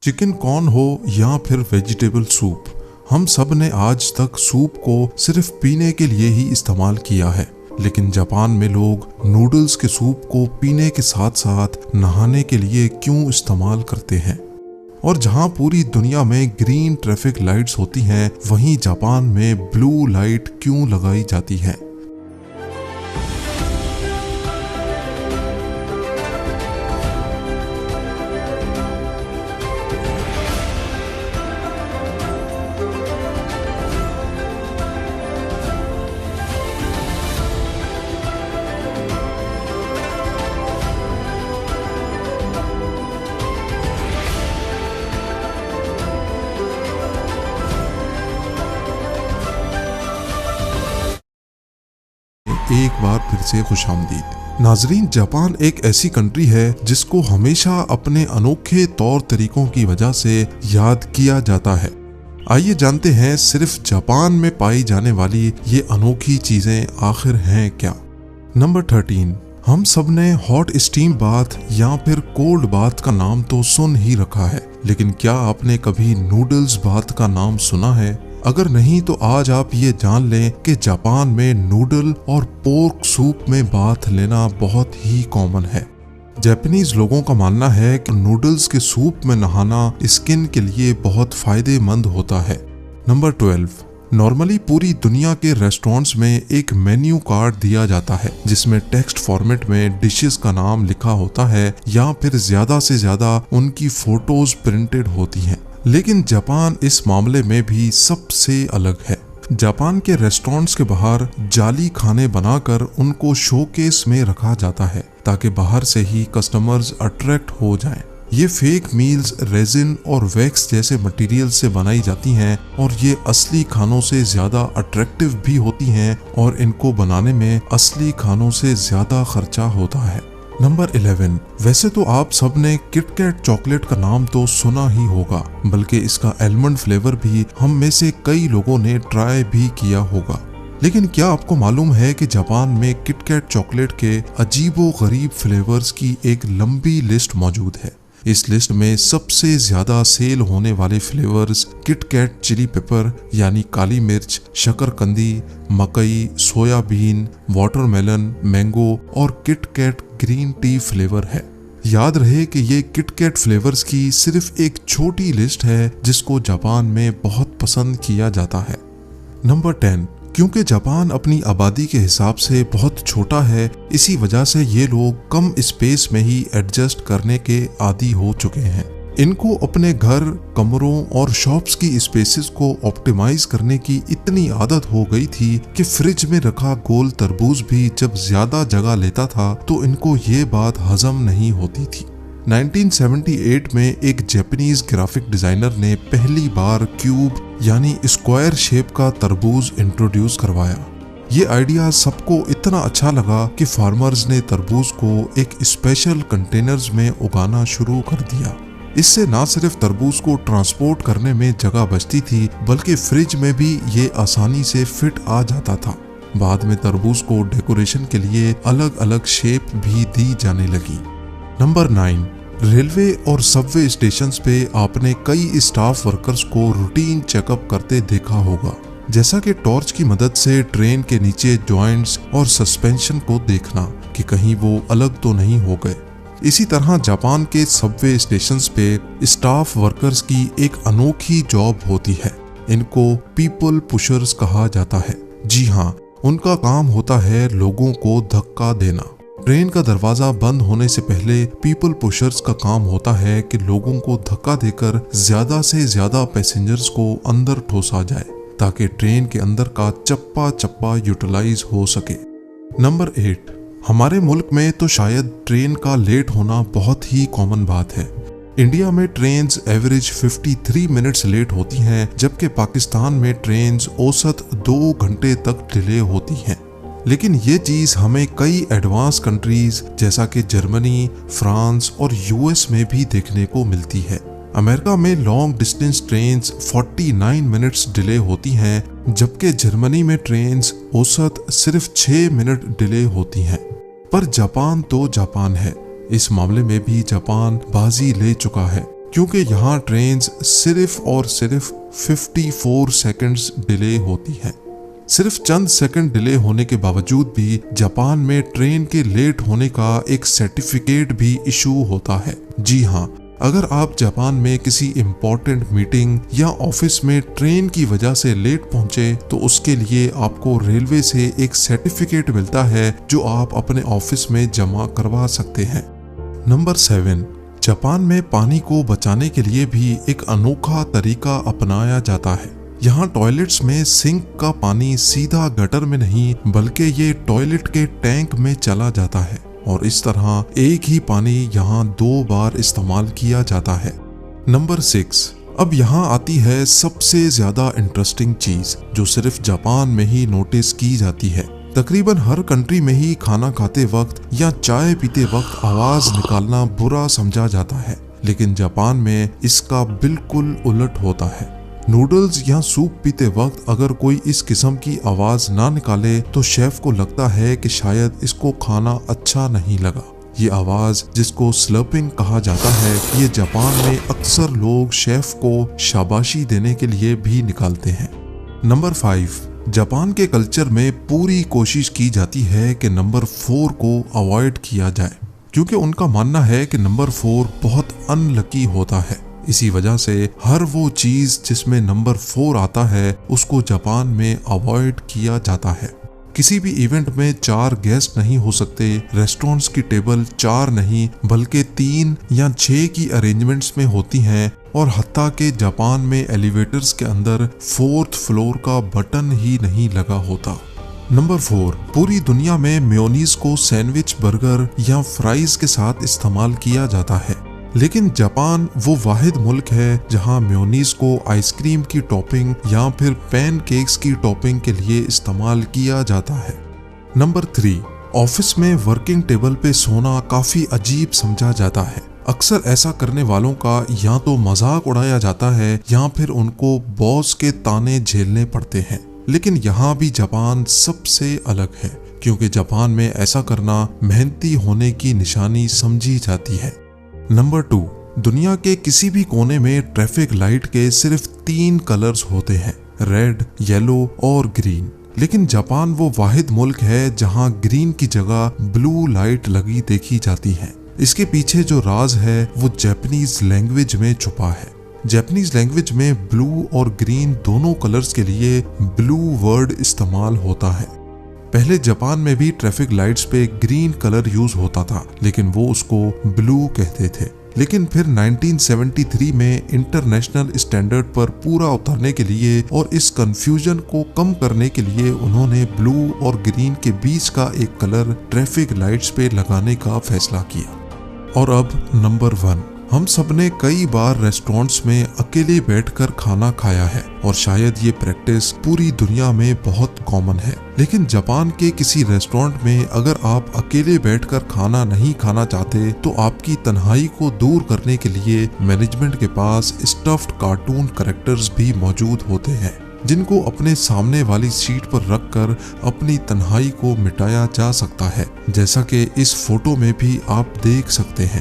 Chicken corn हो या फिर वेजिटेबल सूप, हम सब ने आज तक सूप को सिर्फ पीने के लिए ही इस्तेमाल किया है। लेकिन जापान में लोग नूडल्स के सूप को पीने के साथ साथ नहाने के लिए क्यों इस्तेमाल करते हैं? और जहां पूरी दुनिया में ग्रीन ट्रैफिक लाइट्स होती हैं, वहीं जापान में ब्लू लाइट क्यों लगाई जाती है? एक बार फिर से खुशामदीद नाजरीन। जापान एक ऐसी कंट्री है जिसको हमेशा अपने अनोखे तौर तरीकों की वजह से याद किया जाता है। आइए जानते हैं सिर्फ जापान में पाई जाने वाली ये अनोखी चीजें आखिर हैं क्या। नंबर 13, हम सब ने हॉट स्टीम बाथ या फिर कोल्ड बाथ का नाम तो सुन ही रखा है, लेकिन क्या आपने कभी नूडल्स बाथ का नाम सुना है? अगर नहीं तो आज आप ये जान लें कि जापान में नूडल और पोर्क सूप में बाथ लेना बहुत ही कॉमन है। जापानीज लोगों का मानना है कि नूडल्स के सूप में नहाना स्किन के लिए बहुत फायदेमंद होता है। नंबर 12, नॉर्मली पूरी दुनिया के रेस्टोरेंट्स में एक मेन्यू कार्ड दिया जाता है जिसमें टेक्स्ट फॉर्मेट में डिशेस का नाम लिखा होता है या फिर ज्यादा से ज्यादा उनकी फोटोज प्रिंटेड होती हैं। लेकिन जापान इस मामले में भी सबसे अलग है। जापान के रेस्टोरेंट्स के बाहर जाली खाने बनाकर उनको शोकेस में रखा जाता है ताकि बाहर से ही कस्टमर्स अट्रैक्ट हो जाएं। ये फेक मील्स रेजिन और वैक्स जैसे मटेरियल से बनाई जाती हैं और ये असली खानों से ज्यादा अट्रैक्टिव भी होती हैं और इनको बनाने में असली खानों से ज्यादा खर्चा होता है। नंबर 11, वैसे तो आप सब ने किटकैट चॉकलेट का नाम तो सुना ही होगा, बल्कि इसका एलमंड फ्लेवर भी हम में से कई लोगों ने ट्राई भी किया होगा। लेकिन क्या आपको मालूम है कि जापान में किटकैट चॉकलेट के अजीबो गरीब फ्लेवर्स की एक लंबी लिस्ट मौजूद है। इस लिस्ट में सबसे ज्यादा सेल होने वाले फ्लेवर्स किटकैट चिली पेपर यानी काली मिर्च, शकरकंदी, मकई, सोयाबीन, वाटरमेलन, मैंगो और किटकैट ग्रीन टी फ्लेवर है। याद रहे कि ये किटकैट फ्लेवर्स की सिर्फ एक छोटी लिस्ट है जिसको जापान में बहुत पसंद किया जाता है। नंबर 10, क्योंकि जापान अपनी आबादी के हिसाब से बहुत छोटा है, इसी वजह से ये लोग कम स्पेस में ही एडजस्ट करने के आदी हो चुके हैं। इनको अपने घर, कमरों और शॉप्स की स्पेसेस को ऑप्टिमाइज करने की इतनी आदत हो गई थी कि फ्रिज में रखा गोल तरबूज भी जब ज्यादा जगह लेता था तो इनको ये बात हजम नहीं होती थी। 1978 में एक जापानीज ग्राफिक डिजाइनर ने पहली बार क्यूब यानी स्क्वायर शेप का तरबूज इंट्रोड्यूस करवाया। ये आइडिया सबको इतना अच्छा लगा कि फार्मर्स ने तरबूज को एक स्पेशल कंटेनर्स में उगाना शुरू कर दिया। इससे ना सिर्फ तरबूज को ट्रांसपोर्ट करने में जगह बचती थी, बल्कि फ्रिज में भी ये आसानी से फिट आ जाता था। बाद में तरबूज को डेकोरेशन के लिए अलग अलग शेप भी दी जाने लगी। नंबर 9, रेलवे और सबवे स्टेशंस पे आपने कई स्टाफ वर्कर्स को रूटीन चेकअप करते देखा होगा, जैसा कि टॉर्च की मदद से ट्रेन के नीचे जॉइंट्स और सस्पेंशन को देखना कि कहीं वो अलग तो नहीं हो गए। इसी तरह जापान के सबवे स्टेशंस पे स्टाफ वर्कर्स की एक अनोखी जॉब होती है। इनको पीपल पुशर्स कहा जाता है। जी हाँ, उनका काम होता है लोगों को धक्का देना। ट्रेन का दरवाजा बंद होने से पहले पीपल पुशर्स का काम होता है कि लोगों को धक्का देकर ज्यादा से ज्यादा पैसेंजर्स को अंदर ठोसा जाए ताकि ट्रेन के अंदर का चप्पा चप्पा यूटिलाइज हो सके। नंबर 8, हमारे मुल्क में तो शायद ट्रेन का लेट होना बहुत ही कॉमन बात है। इंडिया में ट्रेन्स एवरेज 53 मिनट्स लेट होती हैं, जबकि पाकिस्तान में ट्रेन्स औसत 2 घंटे तक डिले होती हैं। लेकिन ये चीज हमें कई एडवांस कंट्रीज जैसा कि जर्मनी, फ्रांस और यूएस में भी देखने को मिलती है। अमेरिका में long distance trains 49 minutes delay होती हैं, जबकि जर्मनी में ट्रेन्स औसत सिर्फ 6 मिनट डिले होती हैं। पर जापान तो जापान है, इस मामले में भी जापान बाजी ले चुका है, क्योंकि यहाँ ट्रेन सिर्फ और सिर्फ 54 सेकंड्स डिले होती हैं। सिर्फ चंद सेकंड डिले होने के बावजूद भी जापान में ट्रेन के लेट होने का एक सर्टिफिकेट भी इशू होता है। जी हाँ, अगर आप जापान में किसी इम्पोर्टेंट मीटिंग या ऑफिस में ट्रेन की वजह से लेट पहुंचे तो उसके लिए आपको रेलवे से एक सर्टिफिकेट मिलता है जो आप अपने ऑफिस में जमा करवा सकते हैं। नंबर 7, जापान में पानी को बचाने के लिए भी एक अनोखा तरीका अपनाया जाता है। यहाँ टॉयलेट्स में सिंक का पानी सीधा गटर में नहीं बल्कि ये टॉयलेट के टैंक में चला जाता है और इस तरह एक ही पानी यहाँ 2 बार इस्तेमाल किया जाता है। नंबर 6, अब यहाँ आती है सबसे ज्यादा इंटरेस्टिंग चीज जो सिर्फ जापान में ही नोटिस की जाती है। तकरीबन हर कंट्री में ही खाना खाते वक्त या चाय पीते वक्त आवाज निकालना बुरा समझा जाता है, लेकिन जापान में इसका बिल्कुल उलट होता है। नूडल्स या सूप पीते वक्त अगर कोई इस किस्म की आवाज ना निकाले तो शेफ को लगता है कि शायद इसको खाना अच्छा नहीं लगा। ये आवाज जिसको स्लर्पिंग कहा जाता है, ये जापान में अक्सर लोग शेफ को शाबाशी देने के लिए भी निकालते हैं। नंबर 5, जापान के कल्चर में पूरी कोशिश की जाती है कि नंबर 4 को अवॉइड किया जाए, क्योंकि उनका मानना है कि नंबर 4 बहुत अनलकी होता है। इसी वजह से हर वो चीज जिसमें नंबर 4 आता है उसको जापान में अवॉइड किया जाता है। किसी भी इवेंट में 4 गेस्ट नहीं हो सकते, रेस्टोरेंट्स की टेबल 4 नहीं बल्कि 3 या 6 की अरेंजमेंट्स में होती हैं और हत्ता के जापान में एलिवेटर्स के अंदर 4th फ्लोर का बटन ही नहीं लगा होता। नंबर 4, पूरी दुनिया में मेयोनीज को सैंडविच, बर्गर या फ्राइज के साथ इस्तेमाल किया जाता है, लेकिन जापान वो वाहिद मुल्क है जहां मेयोनीज को आइसक्रीम की टॉपिंग या फिर पैनकेक्स की टॉपिंग के लिए इस्तेमाल किया जाता है। नंबर 3, ऑफिस में वर्किंग टेबल पे सोना काफी अजीब समझा जाता है। अक्सर ऐसा करने वालों का या तो मजाक उड़ाया जाता है या फिर उनको बॉस के ताने झेलने पड़ते हैं। लेकिन यहाँ भी जापान सबसे अलग है, क्योंकि जापान में ऐसा करना मेहनती होने की निशानी समझी जाती है। नंबर 2, दुनिया के किसी भी कोने में ट्रैफिक लाइट के सिर्फ 3 कलर्स होते हैं, रेड, येलो और ग्रीन। लेकिन जापान वो वाहिद मुल्क है जहां ग्रीन की जगह ब्लू लाइट लगी देखी जाती है। इसके पीछे जो राज है वो जापानीज लैंग्वेज में छुपा है। जापानीज लैंग्वेज में ब्लू और ग्रीन दोनों कलर्स के लिए ब्लू वर्ड इस्तेमाल होता है। पहले जापान में भी ट्रैफिक लाइट्स पे ग्रीन कलर यूज होता था, लेकिन वो उसको ब्लू कहते थे। लेकिन फिर 1973 में इंटरनेशनल स्टैंडर्ड पर पूरा उतरने के लिए और इस कंफ्यूजन को कम करने के लिए उन्होंने ब्लू और ग्रीन के बीच का एक कलर ट्रैफिक लाइट्स पे लगाने का फैसला किया। और अब नंबर 1, हम सबने कई बार रेस्टोरेंट्स में अकेले बैठकर खाना खाया है और शायद ये प्रैक्टिस पूरी दुनिया में बहुत कॉमन है। लेकिन जापान के किसी रेस्टोरेंट में अगर आप अकेले बैठकर खाना नहीं खाना चाहते तो आपकी तन्हाई को दूर करने के लिए मैनेजमेंट के पास स्टफ्ड कार्टून कैरेक्टर्स भी मौजूद होते हैं, जिनको अपने सामने वाली सीट पर रखकर अपनी तन्हाई को मिटाया जा सकता है, जैसा कि इस फोटो में भी आप देख सकते हैं।